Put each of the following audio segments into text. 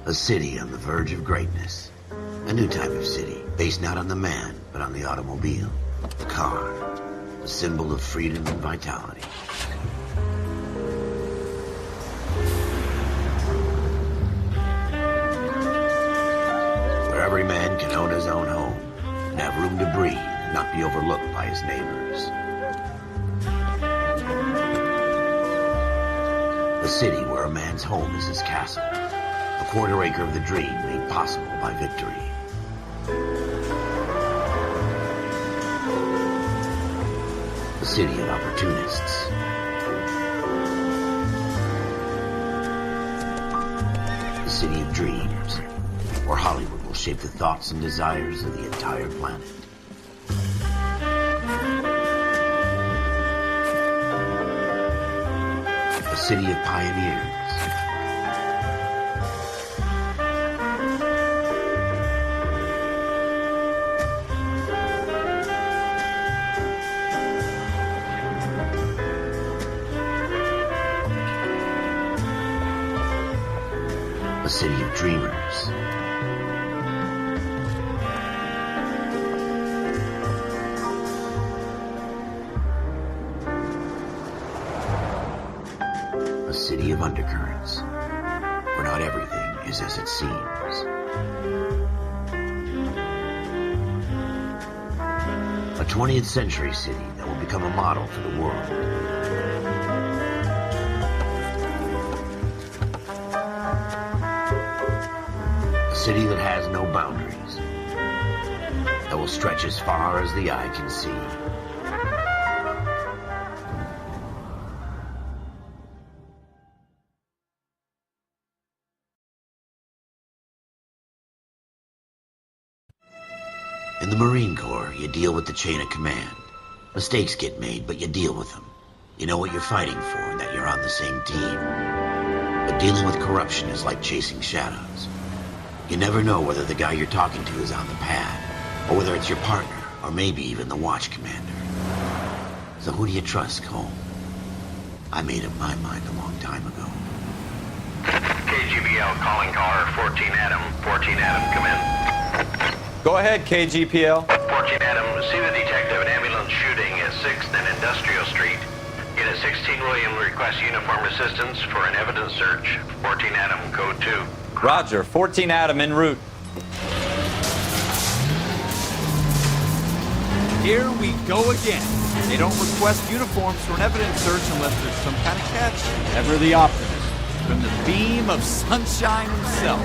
A city on the verge of greatness. A new type of city, based not on the man, but on the automobile. The car. A symbol of freedom and vitality. Where every man can own his own home, and have room to breathe, and not be overlooked by his neighbors. A city where a man's home is his castle. A quarter acre of the dream made possible by victory. A city of opportunists. A city of dreams, where Hollywood will shape the thoughts and desires of the entire planet. A city of pioneers. A city of dreamers. A city of undercurrents, where not everything is as it seems. A 20th century city that will become a model for the world. A city that has no boundaries, that will stretch as far as the eye can see. In the Marine Corps, you deal with the chain of command. Mistakes get made, but you deal with them. You know what you're fighting for and that you're on the same team. But dealing with corruption is like chasing shadows. You never know whether the guy you're talking to is on the pad, or whether it's your partner, or maybe even the watch commander. So who do you trust, Cole? I made up my mind a long time ago. KGBL calling caller 14 Adam. 14 Adam, come in. Go ahead, KGPL. 14 Adam, see the detective, an ambulance shooting at 6th and Industrial Street. Unit 16 William requests uniform assistance for an evidence search. 14 Adam, code 2. Roger, 14 Adam en route. Here we go again. They don't request uniforms for an evidence search unless there's some kind of catch. Ever the optimist. From the beam of sunshine himself.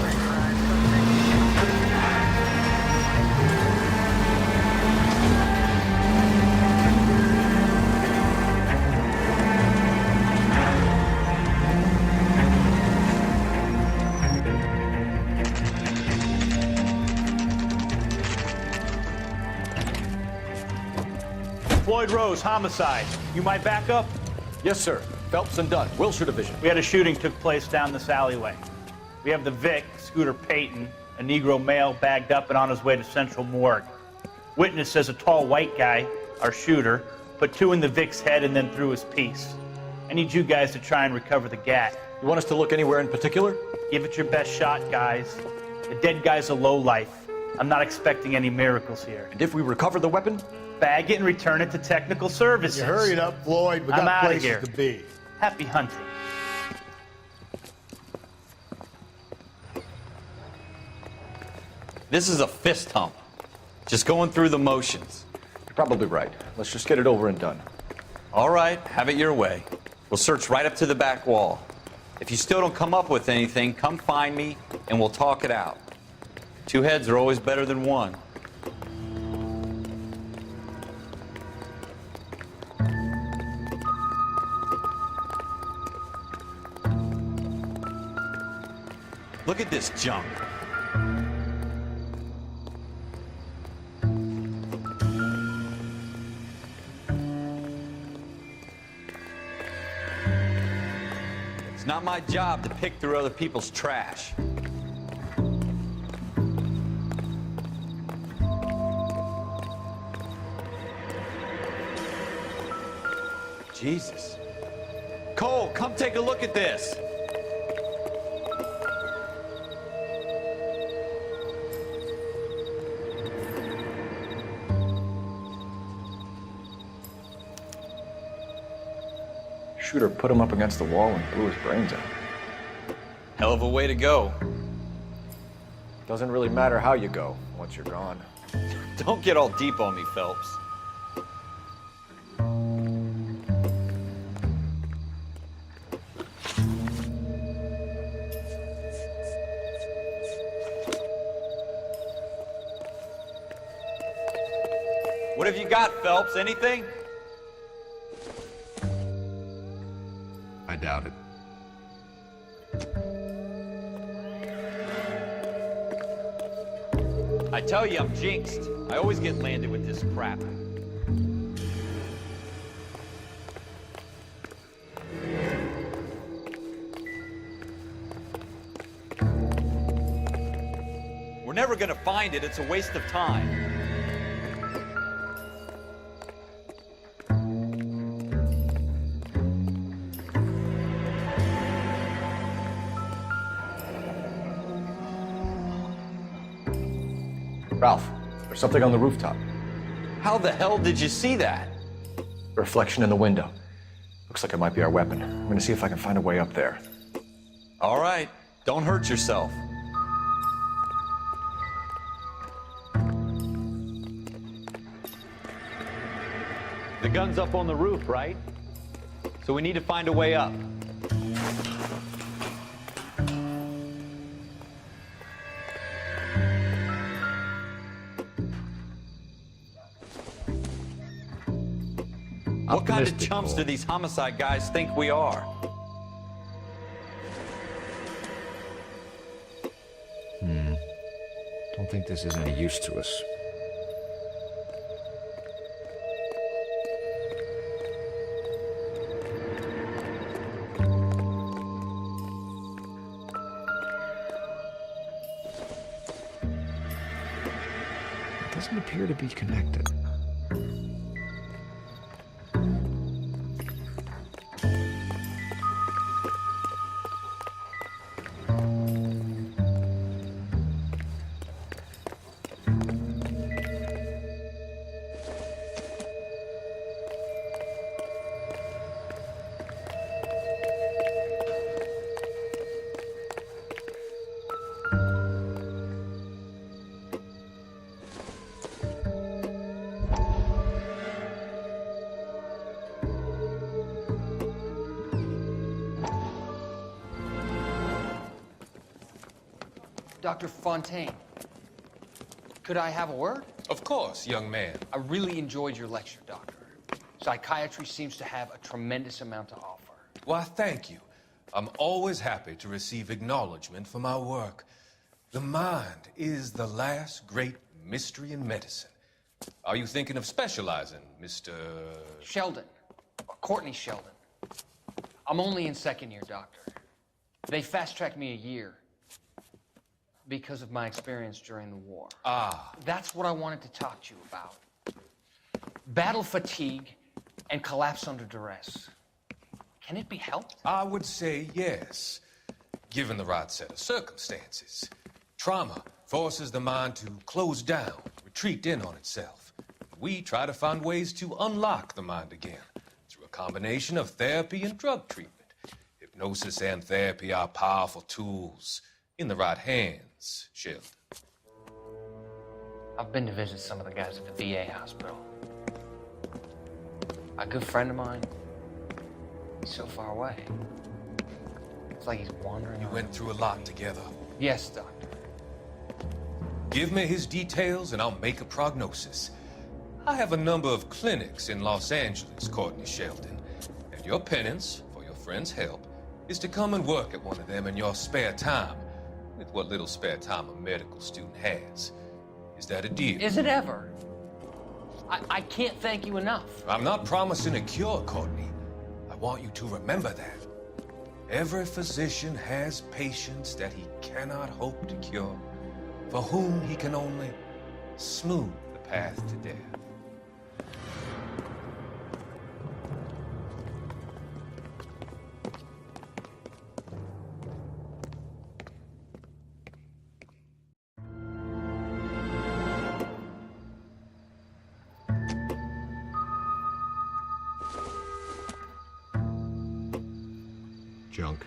Floyd Rose, homicide. You might back up? Yes, sir. Phelps and Dunn, Wilshire Division. We had a shooting took place down this alleyway. We have the Vic, Scooter Payton, a Negro male bagged up and on his way to Central Morgue. Witness says a tall white guy, our shooter, put 2 in the Vic's head and then threw his piece. I need you guys to try and recover the gat. You want us to look anywhere in particular? Give it your best shot, guys. The dead guy's a lowlife. I'm not expecting any miracles here. And if we recover the weapon? Bag it and return it to technical services. You hurry it up, Floyd. We I'm got outta places here. to be. Happy hunting. This is a fist hump. Just going through the motions. You're probably right. Let's just get it over and done. All right, have it your way. We'll search right up to the back wall. If you still don't come up with anything, come find me and we'll talk it out. 2 heads are always better than 1. Look at this junk. It's not my job to pick through other people's trash. Jesus. Cole, come take a look at this. shooter put him up against the wall and blew his brains out. Hell of a way to go. Doesn't really matter how you go once you're gone. Don't get all deep on me, Phelps. What have you got, Phelps? Anything? I doubt it. I tell you, I'm jinxed. I always get landed with this crap. We're never gonna find it. It's a waste of time. Ralph, there's something on the rooftop. How the hell did you see that? Reflection in the window. Looks like it might be our weapon. I'm gonna see if I can find a way up there. All right, don't hurt yourself. The gun's up on the roof, right? So we need to find a way up. What kind of chumps do these homicide guys think we are? Don't think this is any use to us. It doesn't appear to be connected. Dr. Fontaine, could I have a word? Of course, young man. I really enjoyed your lecture, Doctor. Psychiatry seems to have a tremendous amount to offer. Why, thank you. I'm always happy to receive acknowledgement for my work. The mind is the last great mystery in medicine. Are you thinking of specializing, Mr. Sheldon, Courtney Sheldon. I'm only in second year, Doctor. They fast-tracked me a year because of my experience during the war. Ah. That's what I wanted to talk to you about. Battle fatigue and collapse under duress. Can it be helped? I would say yes, given the right set of circumstances. Trauma forces the mind to close down, retreat in on itself. We try to find ways to unlock the mind again through a combination of therapy and drug treatment. Hypnosis and therapy are powerful tools in the right hands, Sheldon. I've been to visit some of the guys at the VA hospital. A good friend of mine, he's so far away. It's like he's wandering You around. went through a lot together. Yes, Doctor. Give me his details and I'll make a prognosis. I have a number of clinics in Los Angeles, Courtney Sheldon, and your penance, for your friend's help, is to come and work at one of them in your spare time, with what little spare time a medical student has. Is that a deal? Is it ever? I can't thank you enough. I'm not promising a cure, Courtney. I want you to remember that. Every physician has patients that he cannot hope to cure, for whom he can only smooth the path to death. junk.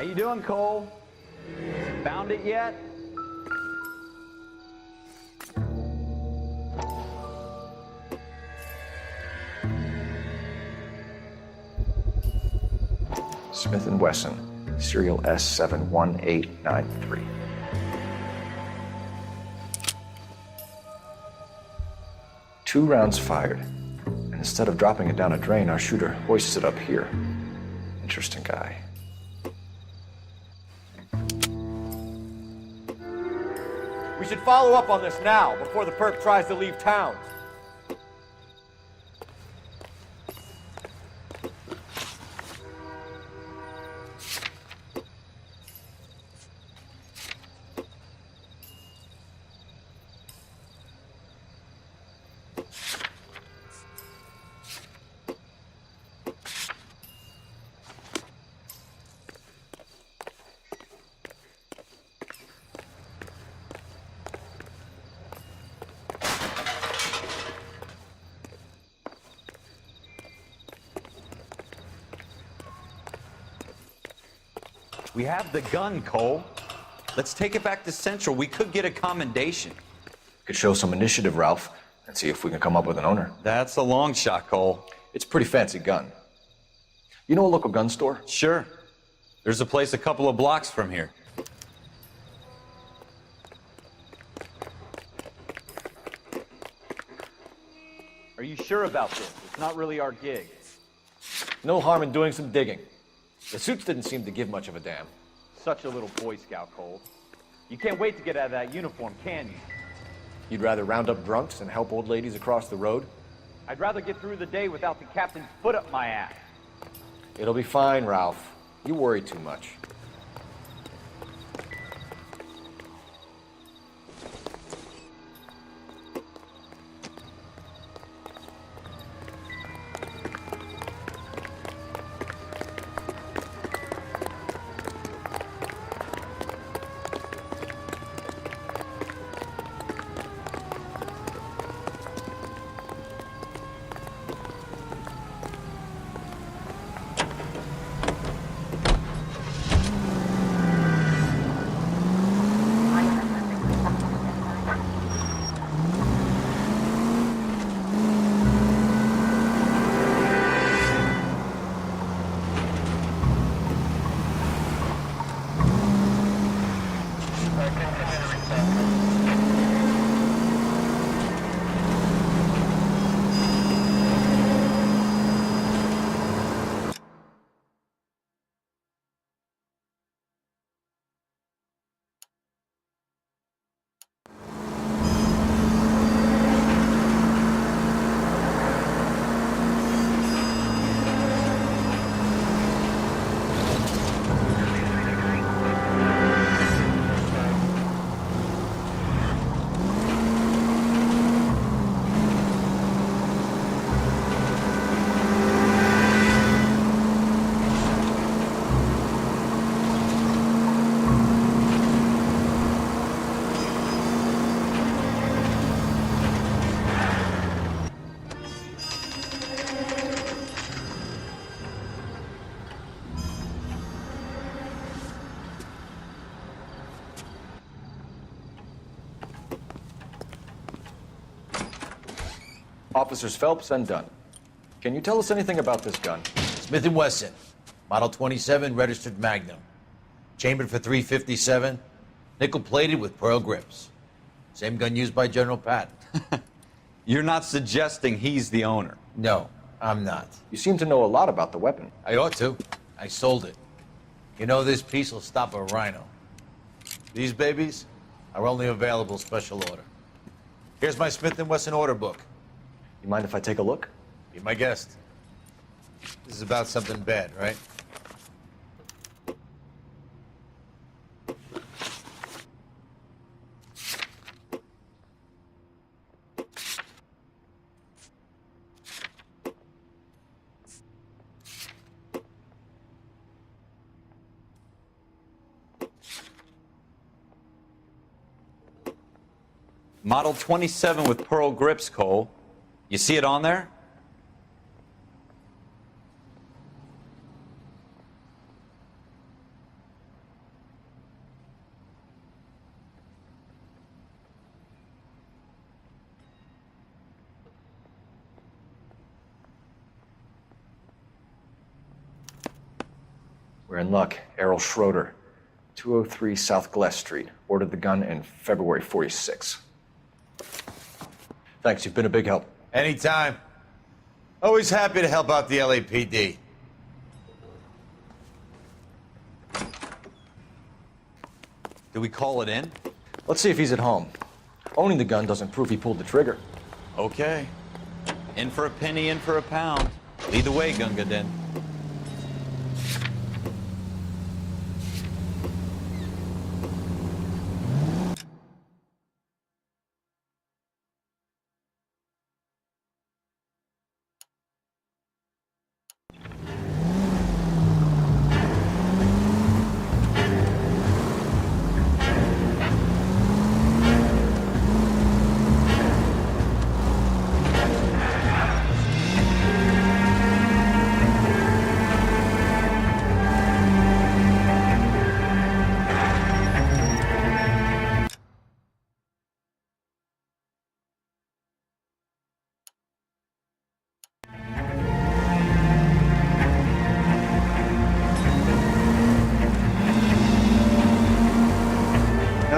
How you doing, Cole? Found it yet? Smith & Wesson, serial S71893. Two rounds fired, and instead of dropping it down a drain, our shooter hoists it up here. Interesting guy. We should follow up on this now, before the perp tries to leave town. We have the gun, Cole. Let's take it back to Central. We could get a commendation. Could show some initiative, Ralph, and see if we can come up with an owner. That's a long shot, Cole. It's a pretty fancy gun. You know a local gun store? Sure. There's a place a couple of blocks from here. Are you sure about this? It's not really our gig. No harm in doing some digging. The suits didn't seem to give much of a damn. Such a little Boy Scout, Cole. You can't wait to get out of that uniform, can you? You'd rather round up drunks than help old ladies across the road? I'd rather get through the day without the captain's foot up my ass. It'll be fine, Ralph. You worry too much. Officers Phelps and Dunn. Can you tell us anything about this gun? Smith & Wesson, Model 27, registered Magnum. Chambered for .357, nickel-plated with pearl grips. Same gun used by General Patton. You're not suggesting he's the owner? No, I'm not. You seem to know a lot about the weapon. I ought to. I sold it. You know, this piece will stop a rhino. These babies are only available special order. Here's my Smith & Wesson order book. You mind if I take a look? Be my guest. This is about something bad, right? Model 27 with pearl grips, Cole. You see it on there? We're in luck. Errol Schroeder, 203 South Glass Street. Ordered the gun in February '46. Thanks, you've been a big help. Anytime. Always happy to help out the LAPD. Do we call it in? Let's see if he's at home. Owning the gun doesn't prove he pulled the trigger. Okay. In for a penny, in for a pound. Lead the way, Gunga Din.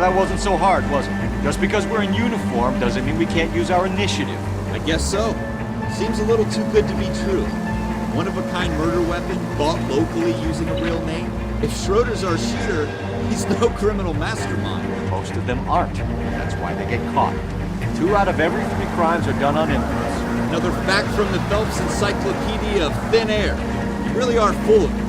That wasn't so hard, was it? Just because we're in uniform doesn't mean we can't use our initiative. I guess so. Seems a little too good to be true. One-of-a-kind murder weapon bought locally using a real name. If Schroeder's our shooter, he's no criminal mastermind. Most of them aren't. That's why they get caught. 2 out of every 3 crimes are done on impulse. Another fact from the Phelps Encyclopedia of Thin Air. You really are full of it.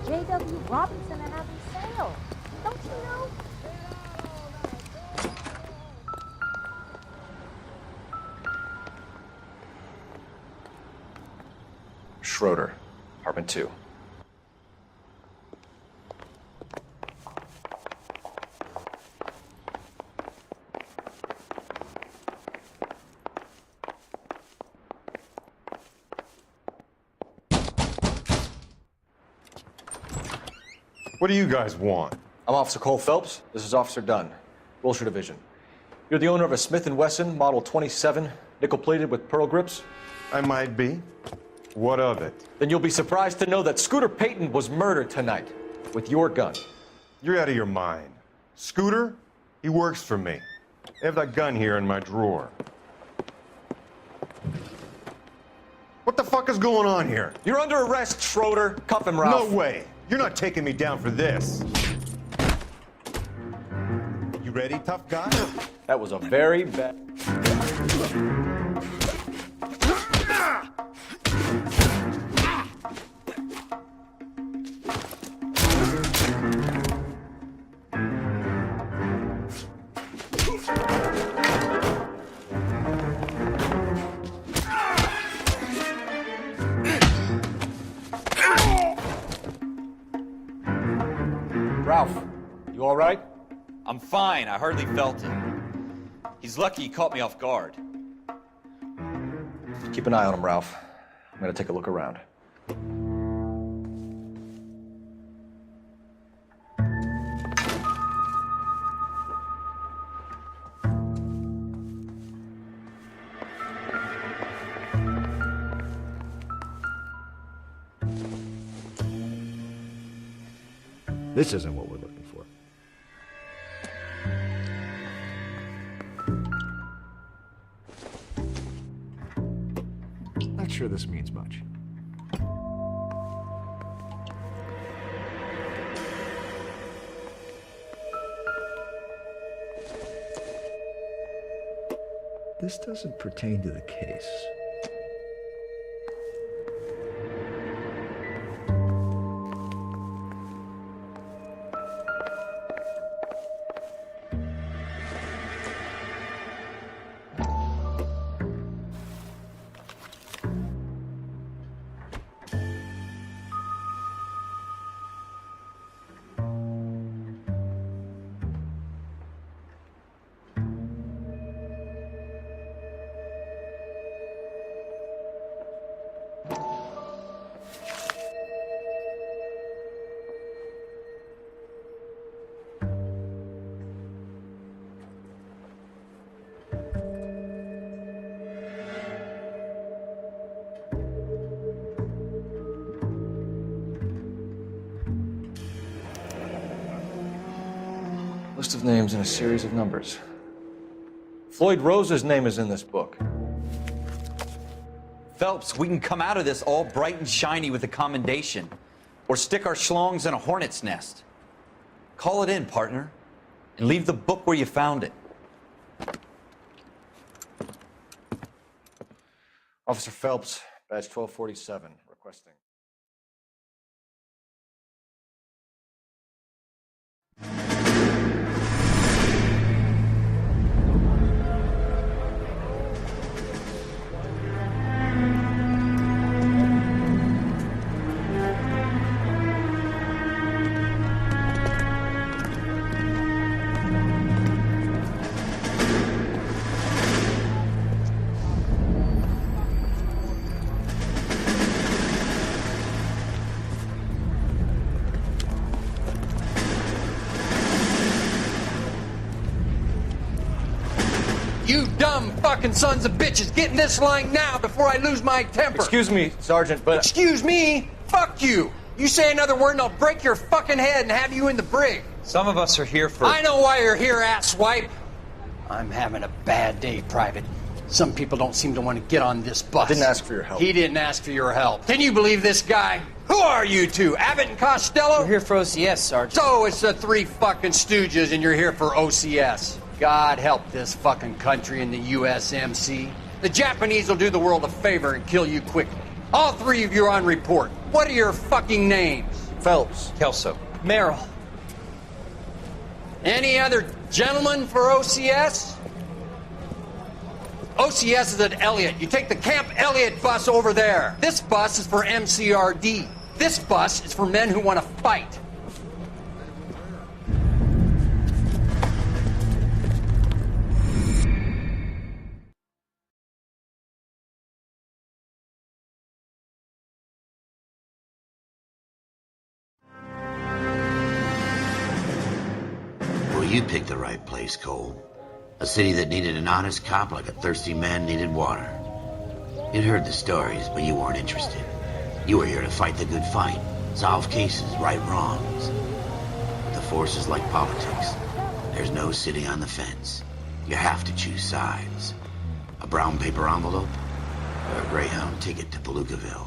J.W. Robinson are having sale. Don't you know? Schroeder, apartment 2. What do you guys want? I'm Officer Cole Phelps. This is Officer Dunn, Wilshire Division. You're the owner of a Smith & Wesson Model 27, nickel-plated with pearl grips? I might be. What of it? Then you'll be surprised to know that Scooter Payton was murdered tonight with your gun. You're out of your mind. Scooter? He works for me. I have that gun here in my drawer. What the fuck is going on here? You're under arrest, Schroeder. Cuff him, Ralph. No way. You're not taking me down for this. You ready, tough guy? That was a very bad... Ralph, you all right? I'm fine. I hardly felt it. He's lucky he caught me off guard. Keep an eye on him, Ralph. I'm gonna take a look around. This isn't what we're looking for. Not sure this means much. This doesn't pertain to the case. List of names and a series of numbers. Floyd Rose's name is in this book. Phelps, we can come out of this all bright and shiny with a commendation, or stick our schlongs in a hornet's nest. Call it in, partner, and leave the book where you found it. Officer Phelps, badge 1247, requesting. You dumb fucking sons of bitches, get in this line now before I lose my temper. Excuse me, Sergeant, but... Excuse me? Fuck you. You say another word and I'll break your fucking head and have you in the brig. Some of us are here for... I know why you're here, asswipe. I'm having a bad day, Private. Some people don't seem to want to get on this bus. I didn't ask for your help. He didn't ask for your help. Can you believe this guy? Who are you two? Abbott and Costello? We're here for OCS, Sergeant. So it's the three fucking stooges and you're here for OCS. God help this fucking country and the USMC. The Japanese will do the world a favor and kill you quickly. All three of you are on report. What are your fucking names? Phelps. Kelso. Merrill. Any other gentlemen for OCS? OCS is at Elliott. You take the Camp Elliott bus over there. This bus is for MCRD. This bus is for men who want to fight. Well, you picked the right place, Cole. A city that needed an honest cop like a thirsty man needed water. You'd heard the stories, but you weren't interested. You were here to fight the good fight, solve cases, right wrongs. But the force is like politics. There's no sitting on the fence. You have to choose sides. A brown paper envelope or a Greyhound ticket to Palookaville.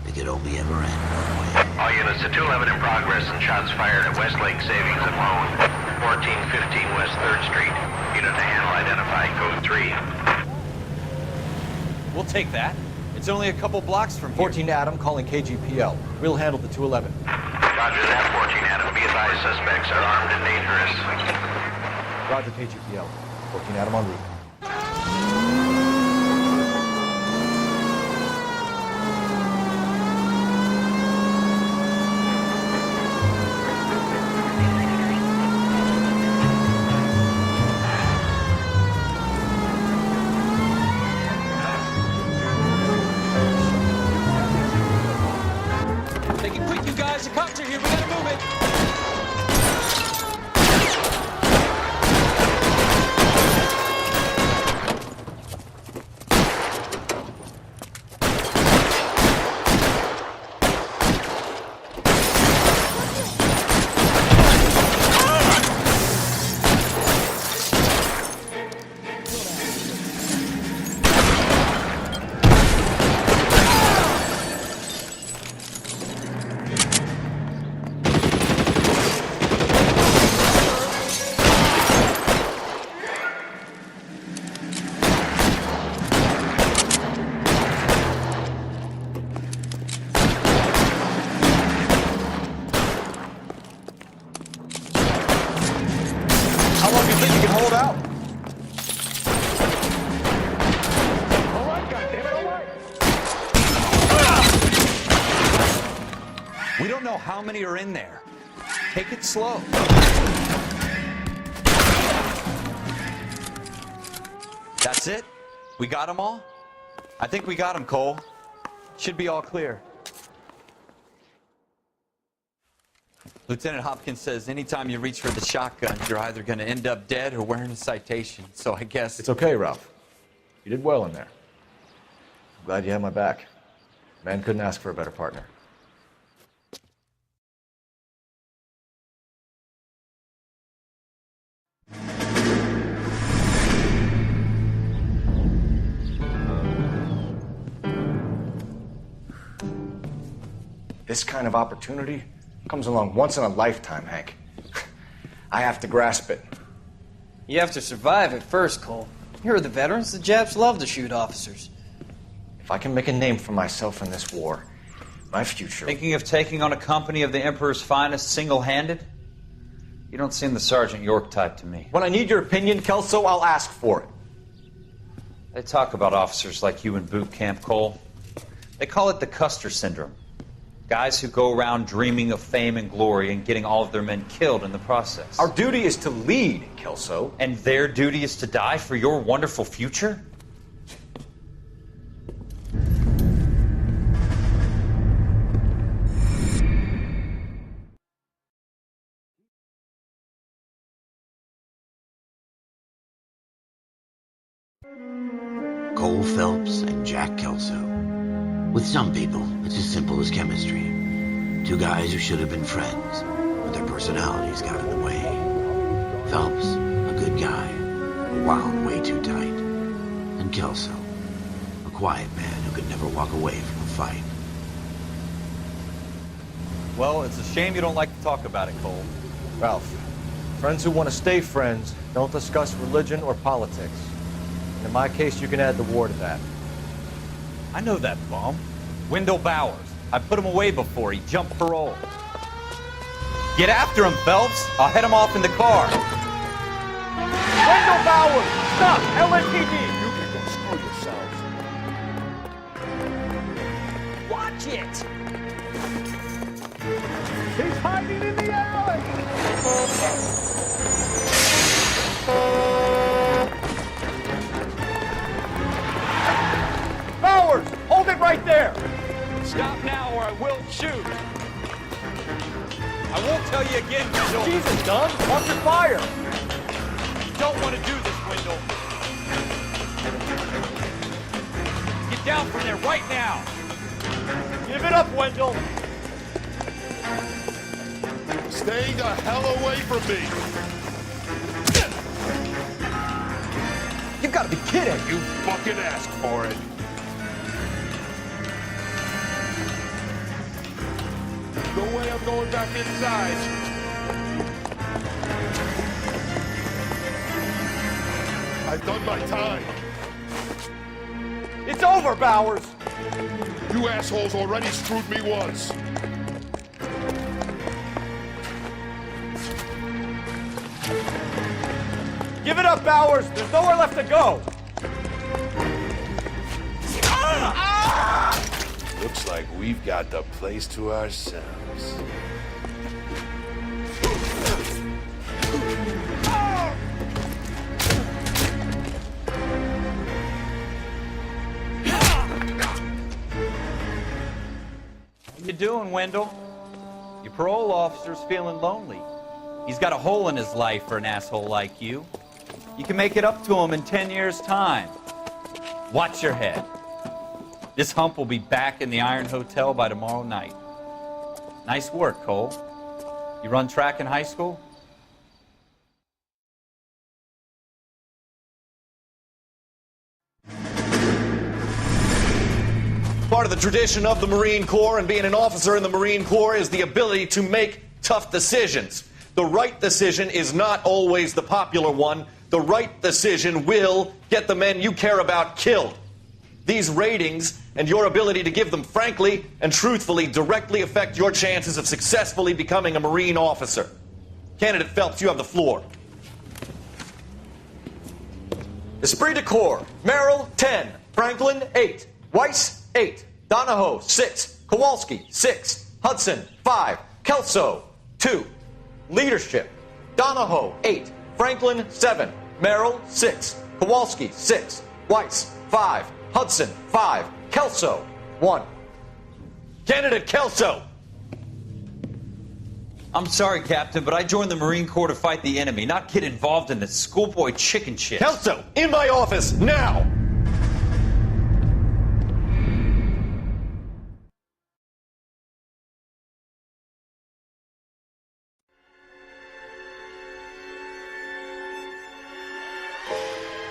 it could only ever end one way. All units to 211 in progress and shots fired at Westlake Savings and Loan, 1415 West 3rd Street. Unit to handle identified, code 3. We'll take that. It's only a couple blocks from here. 14 Adam calling KGPL. We'll handle the 211. Roger that, 14 Adam. Be advised, suspects are armed and dangerous. Roger KGPL. 14 Adam en route. Take it quick, you guys. The cops are here. We gotta move it. How long do you think you can hold out? We don't know how many are in there. Take it slow. That's it? We got them all? I think we got them, Cole. Should be all clear. Lieutenant Hopkins says anytime you reach for the shotgun, you're either going to end up dead or wearing a citation. So I guess... It's okay, Ralph. You did well in there. I'm glad you had my back. Man couldn't ask for a better partner. This kind of opportunity comes along once in a lifetime, Hank. I have to grasp it. You have to survive it first, Cole. Here are the veterans. The Japs love to shoot officers. If I can make a name for myself in this war, my future... Thinking of taking on a company of the Emperor's finest single-handed? You don't seem the Sergeant York type to me. When I need your opinion, Kelso, I'll ask for it. They talk about officers like you in boot camp, Cole. They call it the Custer syndrome. Guys who go around dreaming of fame and glory and getting all of their men killed in the process. Our duty is to lead, Kelso. And their duty is to die for your wonderful future? Cole Phelps and Jack Kelso. With some people, it's as simple as chemistry. Two guys who should have been friends, but their personalities got in the way. Phelps, a good guy, but wound way too tight. And Kelso, a quiet man who could never walk away from a fight. Well, it's a shame you don't like to talk about it, Cole. Ralph, friends who want to stay friends don't discuss religion or politics. And in my case, you can add the war to that. I know that bum. Wendell Bowers. I put him away before. He jumped parole. Get after him, Phelps. I'll head him off in the car. Wendell Bowers! Stop! LAPD! You can go screw yourselves. Watch it! He's hiding in the alley! Bowers! Hold it right there! Stop now or I will shoot. I won't tell you again, Wendell. Jesus, Dunn! Watch your fire! You don't want to do this, Wendell. Get down from there right now. Give it up, Wendell! Stay the hell away from me! You've got to be kidding! You fucking asked for it! No way I'm going back inside. I've done my time. It's over, Bowers! You assholes already screwed me once. Give it up, Bowers! There's nowhere left to go! Looks like we've got the place to ourselves. How you doing, Wendell? Your parole officer's feeling lonely. He's got a hole in his life for an asshole like you. You can make it up to him in 10 years' time. Watch your head. This hump will be back in the Iron Hotel by tomorrow night. Nice work, Cole. You run track in high school? Part of the tradition of the Marine Corps and being an officer in the Marine Corps is the ability to make tough decisions. The right decision is not always the popular one. The right decision will get the men you care about killed. These ratings and your ability to give them frankly and truthfully directly affect your chances of successfully becoming a Marine officer. Candidate Phelps, you have the floor. Esprit de Corps, Merrill, 10. Franklin, 8. Weiss, 8. Donahoe, 6. Kowalski, 6. Hudson, 5. Kelso, 2. Leadership, Donahoe, 8. Franklin, 7. Merrill, 6. Kowalski, 6. Weiss, 5. Hudson, 5. Kelso, 1. Candidate Kelso. I'm sorry, Captain, but I joined the Marine Corps to fight the enemy, not get involved in this schoolboy chicken shit. Kelso, in my office, now!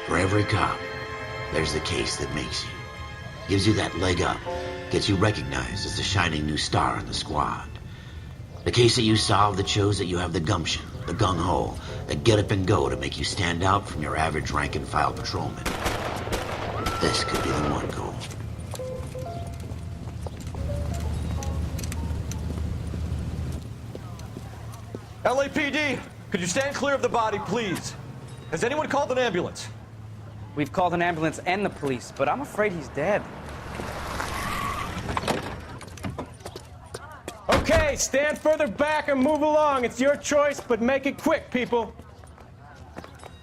For every cop, there's the case that makes you. Gives you that leg up. Gets you recognized as the shining new star in the squad. The case that you solve that shows that you have the gumption, the gung-ho, the get up and go to make you stand out from your average rank-and-file patrolman. This could be the one, Cole. LAPD, could you stand clear of the body, please? Has anyone called an ambulance? We've called an ambulance and the police, but I'm afraid he's dead. Okay, stand further back and move along. It's your choice, but make it quick, people.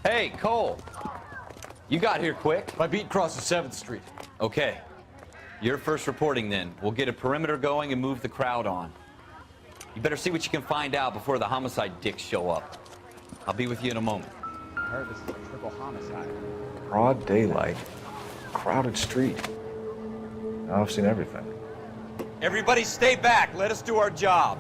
Hey, Cole. You got here quick. My beat crosses 7th Street. Okay. You're first reporting then. We'll get a perimeter going and move the crowd on. You better see what you can find out before the homicide dicks show up. I'll be with you in a moment. I heard this is a triple homicide. Broad daylight, crowded street. Now I've seen everything. Everybody stay back. Let us do our job.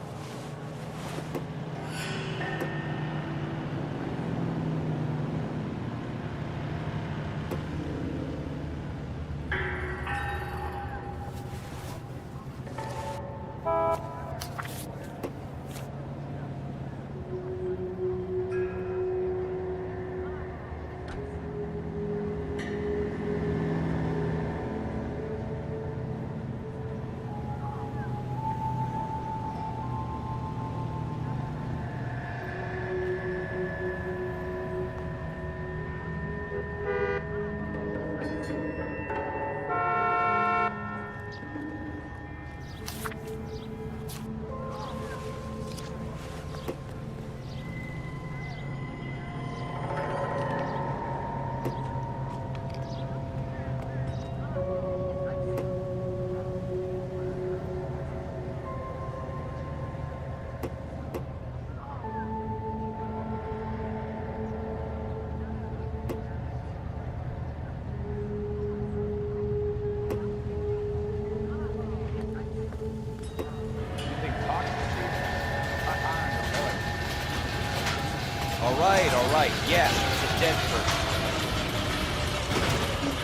All right. Yes, it's a dead person.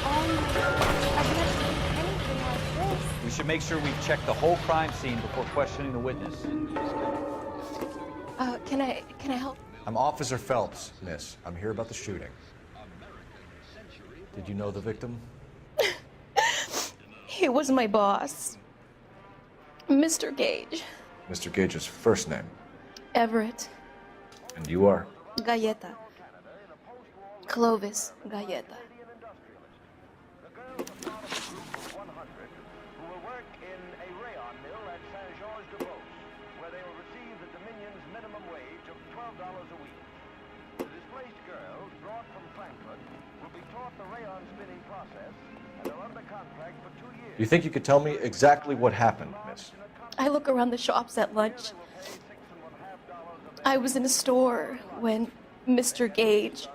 Oh my God, I've never seen anything like this. We We should make sure we've checked the whole crime scene before questioning the witness. Can I help? I'm Officer Phelps, miss. I'm here about the shooting. Did you know the victim? He was my boss. Mr. Gage. Mr. Gage's first name. Everett. And you are? Galleta. Clovis Galleta. You think you could tell me exactly what happened, miss? I look around the shops at lunch. I was in a store when Mr. Gage,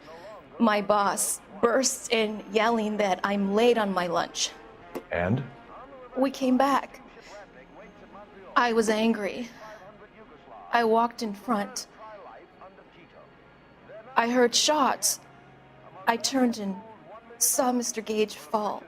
my boss, bursts in yelling that I'm late on my lunch. And? We came back. I was angry. I walked in front. I heard shots. I turned and saw Mr. Gage fall.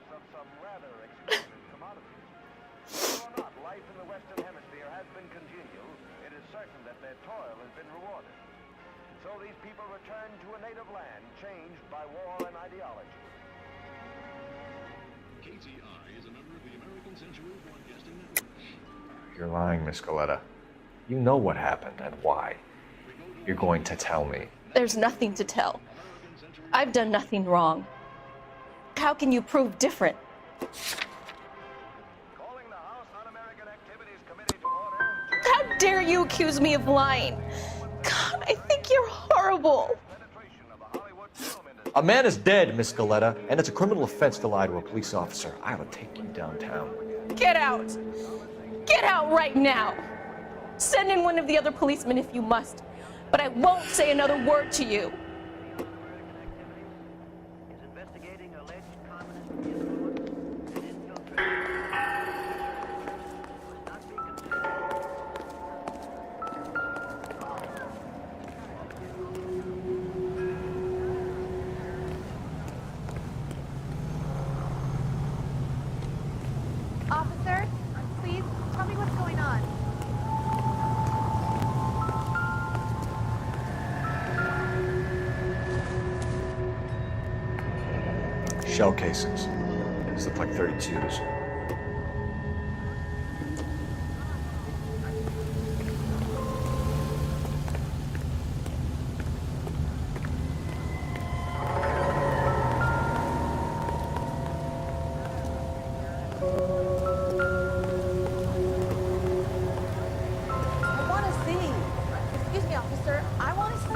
You're lying, Miss Galleta. You know what happened and why. You're going to tell me. There's nothing to tell. I've done nothing wrong. How can you prove different? How dare you accuse me of lying? God, I think you're horrible. A man is dead, Miss Galleta, and it's a criminal offense to lie to a police officer. I will take you downtown. Get out! Get out right now! Send in one of the other policemen if you must, but I won't say another word to you. Officer, please tell me what's going on. Shell casings. These look like 32s. I want to see. Excuse me, officer. I want to see.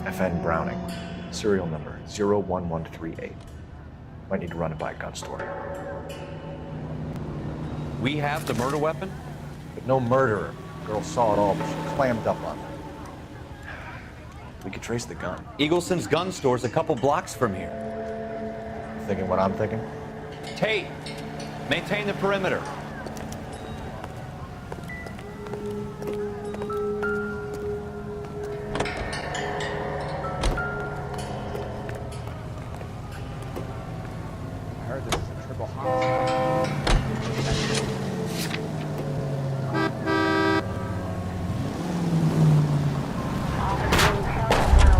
FN Browning. Serial number 01138. Might need to run it by a gun store. We have the murder weapon? But no murderer. Girl saw it all, but she clammed up on it. We could trace the gun. Eagleson's gun store's a couple blocks from here. Thinking what I'm thinking? Tate, maintain the perimeter. I heard this is a triple homicide.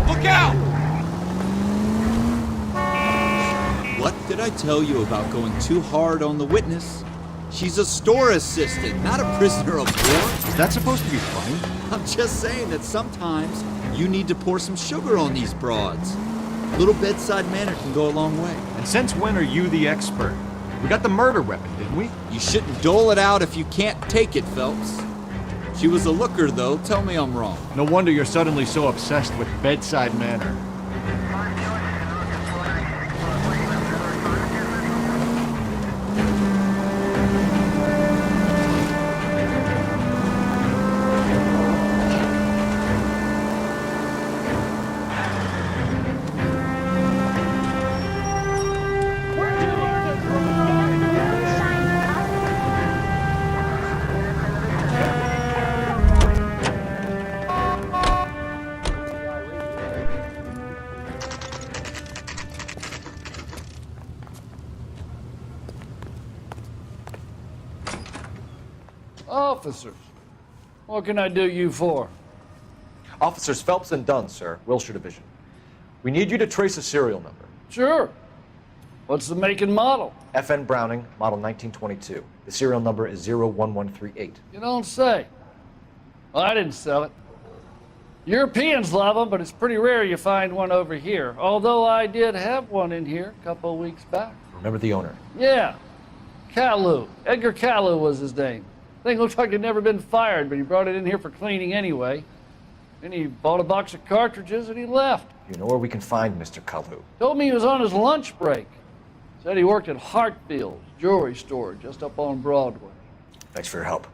Look out! What did I tell you about going too hard on the witness? She's a store assistant, not a prisoner of war. Is that supposed to be funny? I'm just saying that sometimes you need to pour some sugar on these broads. A little bedside manner can go a long way. And since when are you the expert? We got the murder weapon, didn't we? You shouldn't dole it out if you can't take it, Phelps. She was a looker, though. Tell me I'm wrong. No wonder you're suddenly so obsessed with bedside manner. officers. What can I do you for? Officers Phelps and Dunn, sir, Wilshire Division. We need you to trace a serial number. Sure. What's the make and model? FN Browning, model 1922. The serial number is 01138. You don't say. Well, I didn't sell it. Europeans love them, but it's pretty rare you find one over here. Although I did have one in here a couple of weeks back. Remember the owner? Yeah. Kalu. Edgar Kalu was his name. Thing looked like he'd never been fired, but he brought it in here for cleaning anyway. Then he bought a box of cartridges and he left. You know where we can find Mr. Kalu? Told me he was on his lunch break. Said he worked at Hartfield's jewelry store just up on Broadway. Thanks for your help.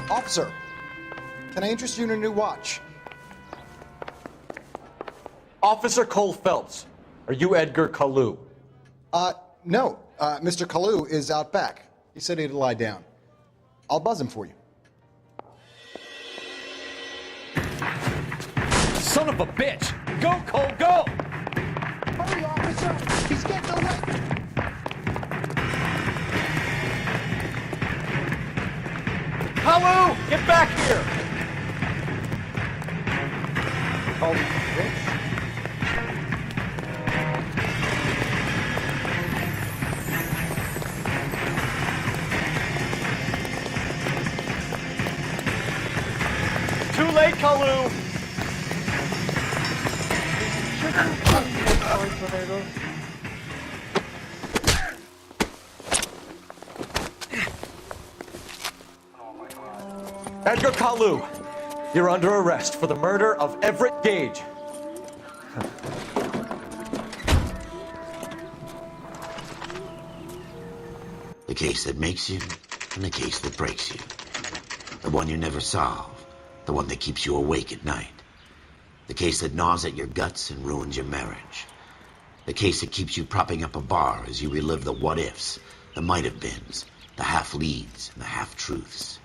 Officer, can I interest you in a new watch? Officer Cole Phelps, are you Edgar Kalu? No. Mr. Kalu is out back. He said he'd lie down. I'll buzz him for you. Son of a bitch! Go, Cole, go! Hurry, officer! He's getting away! Kalu, get back here! Call me bitch. Too late, Kalu! Edgar Kalu, you're under arrest for the murder of Everett Gage. The case that makes you and the case that breaks you. The one you never solve. The one that keeps you awake at night. The case that gnaws at your guts and ruins your marriage. The case that keeps you propping up a bar as you relive the what-ifs, the might-have-beens, the half-leads, and the half-truths.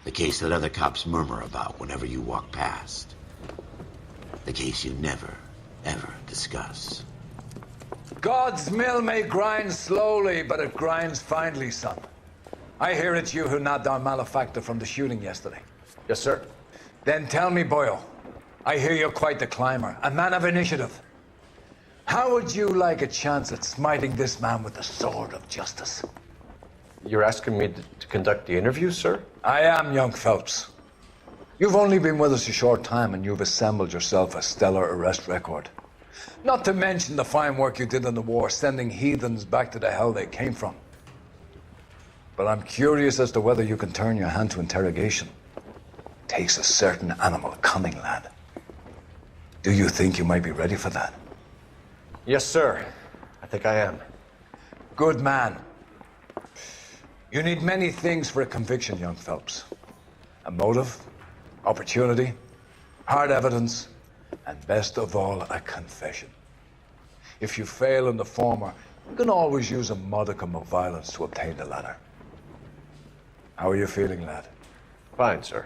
The case that other cops murmur about whenever you walk past. The case you never, ever discuss. God's mill may grind slowly, but it grinds finely, son. I hear it's you who nabbed our malefactor from the shooting yesterday. Yes, sir. Then tell me, Boyle, I hear you're quite the climber, a man of initiative. How would you like a chance at smiting this man with the sword of justice? You're asking me to conduct the interview, sir? I am, young Phelps. You've only been with us a short time and you've assembled yourself a stellar arrest record. Not to mention the fine work you did in the war, sending heathens back to the hell they came from. But I'm curious as to whether you can turn your hand to interrogation. Takes a certain animal cunning, lad. Do you think you might be ready for that? Yes, sir. I think I am. Good man. You need many things for a conviction, young Phelps. A motive, opportunity, hard evidence, and best of all, a confession. If you fail in the former, you can always use a modicum of violence to obtain the latter. How are you feeling, lad? Fine, sir.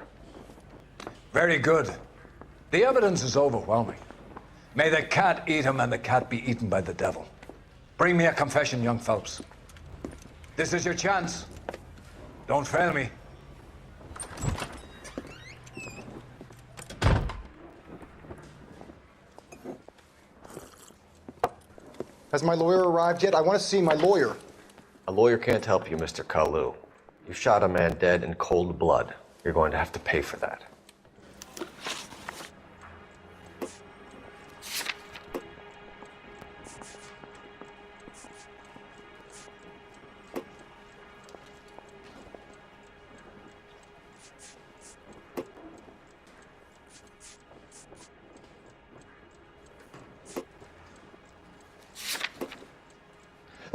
Very good. The evidence is overwhelming. May the cat eat him and the cat be eaten by the devil. Bring me a confession, young Phelps. This is your chance. Don't fail me. Has my lawyer arrived yet? I want to see my lawyer. A lawyer can't help you, Mr. Kalu. You shot a man dead in cold blood. You're going to have to pay for that.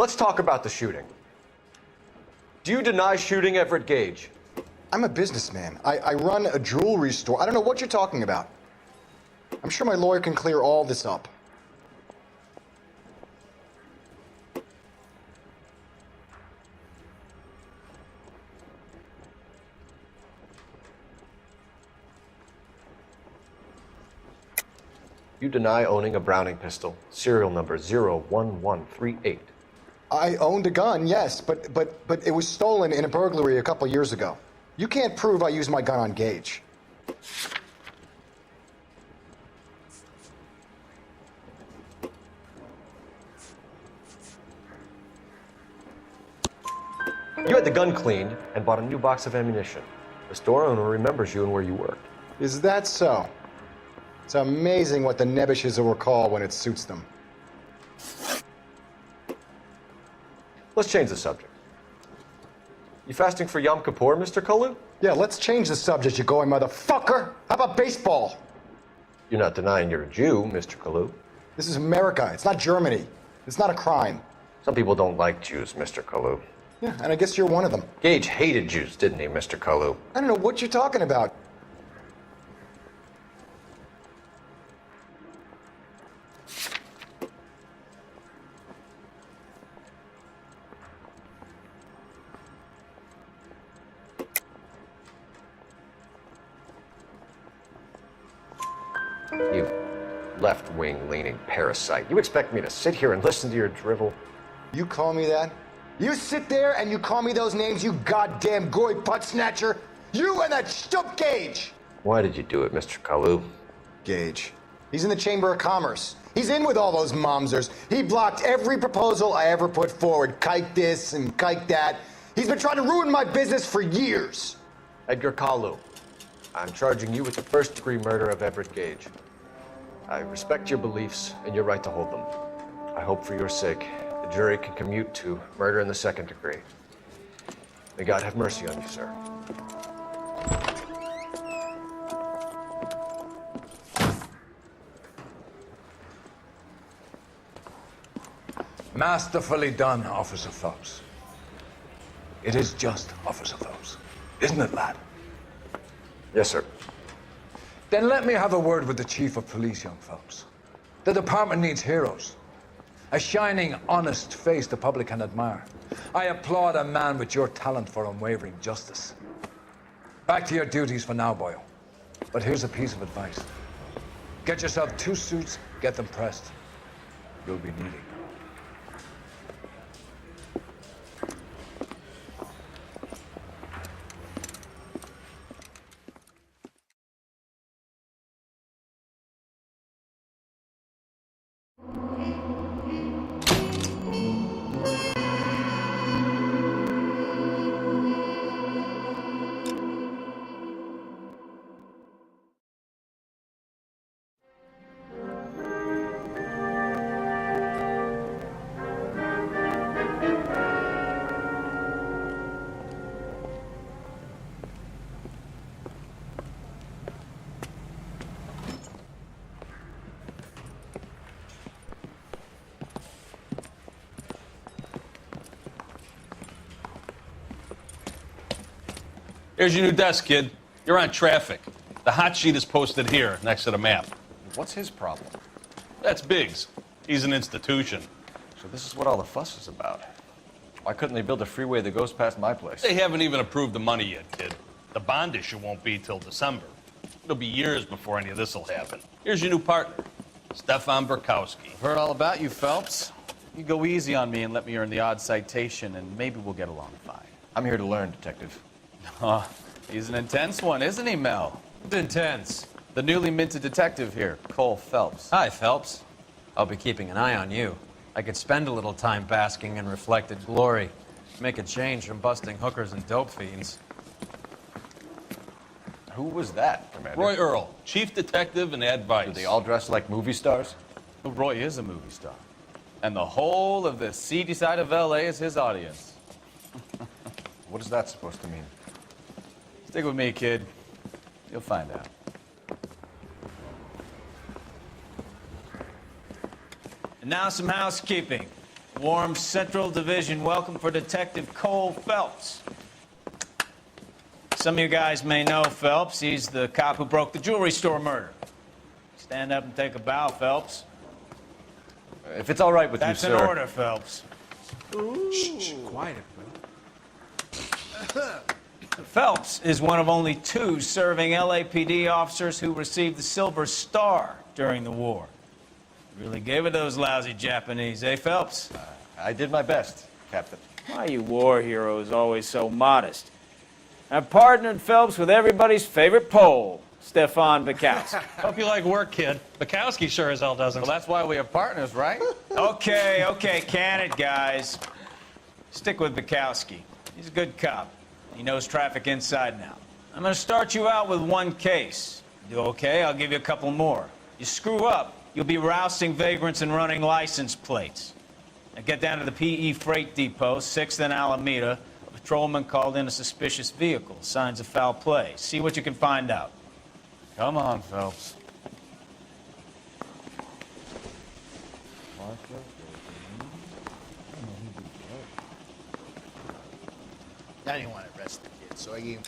Let's talk about the shooting. Do you deny shooting Everett Gage? I'm a businessman. I run a jewelry store. I don't know what you're talking about. I'm sure my lawyer can clear all this up. You deny owning a Browning pistol, serial number 01138. I owned a gun, yes, but it was stolen in a burglary a couple years ago. You can't prove I used my gun on Gage. You had the gun cleaned and bought a new box of ammunition. The store owner remembers you and where you worked. Is that so? It's amazing what the nebbishes will recall when it suits them. Let's change the subject. You fasting for Yom Kippur, Mr. Kalu? Yeah, let's change the subject, you going motherfucker. How about baseball? You're not denying you're a Jew, Mr. Kalu. This is America. It's not Germany. It's not a crime. Some people don't like Jews, Mr. Kalu. Yeah, and I guess you're one of them. Gage hated Jews, didn't he, Mr. Kalu? I don't know what you're talking about. You left-wing leaning parasite. You expect me to sit here and listen to your drivel? You call me that? You sit there and you call me those names, you goddamn goy putt snatcher? You and that stup Gage! Why did you do it, Mr. Kalu? Gage. He's in the Chamber of Commerce. He's in with all those momsers. He blocked every proposal I ever put forward. Kike this and kike that. He's been trying to ruin my business for years. Edgar Kalu, I'm charging you with the first-degree murder of Everett Gage. I respect your beliefs and your right to hold them. I hope for your sake the jury can commute to murder in the second degree. May God have mercy on you, sir. Masterfully done, Officer Phelps. It is just Officer Phelps, isn't it, lad? Yes, sir. Then let me have a word with the Chief of Police, young Phelps. The department needs heroes. A shining, honest face the public can admire. I applaud a man with your talent for unwavering justice. Back to your duties for now, boyo. But here's a piece of advice. Get yourself 2 suits, get them pressed. You'll be needing. Here's your new desk, kid. You're on traffic. The hot sheet is posted here, next to the map. What's his problem? That's Biggs. He's an institution. So this is what all the fuss is about. Why couldn't they build a freeway that goes past my place? They haven't even approved the money yet, kid. The bond issue won't be till December. It'll be years before any of this will happen. Here's your new partner, Stefan Burkowski. I've heard all about you, Phelps. You go easy on me and let me earn the odd citation, and maybe we'll get along fine. I'm here to learn, Detective. He's an intense one, isn't he, Mel? Intense. The newly minted detective here, Cole Phelps. Hi, Phelps. I'll be keeping an eye on you. I could spend a little time basking in reflected glory. Make a change from busting hookers and dope fiends. Who was that, Commander? Roy Earl, chief detective and advice. Do they all dress like movie stars? Well, Roy is a movie star. And the whole of the seedy side of L.A. is his audience. What is that supposed to mean? Stick with me, kid. You'll find out. And now some housekeeping. Warm Central Division, welcome for Detective Cole Phelps. Some of you guys may know Phelps. He's the cop who broke the jewelry store murder. Stand up and take a bow, Phelps. If it's all right with you, sir. That's in order, Phelps. Shh, quiet, bro. Phelps is one of only 2 serving LAPD officers who received the Silver Star during the war. Really gave it those lousy Japanese, eh, Phelps? I did my best, Captain. Why are you war heroes always so modest? I've partnered Phelps with everybody's favorite Pole, Stefan Bukowski. Hope you like work, kid. Bukowski sure as hell doesn't. Well, that's why we have partners, right? Okay, can it, guys. Stick with Bukowski. He's a good cop. He knows traffic inside and out. I'm going to start you out with 1 case. You do okay, I'll give you a couple more. You screw up, you'll be rousting vagrants and running license plates. Now get down to the PE Freight Depot, 6th and Alameda. A patrolman called in a suspicious vehicle. Signs of foul play. See what you can find out. Come on, Phelps. I didn't want to arrest the kid, so I gave him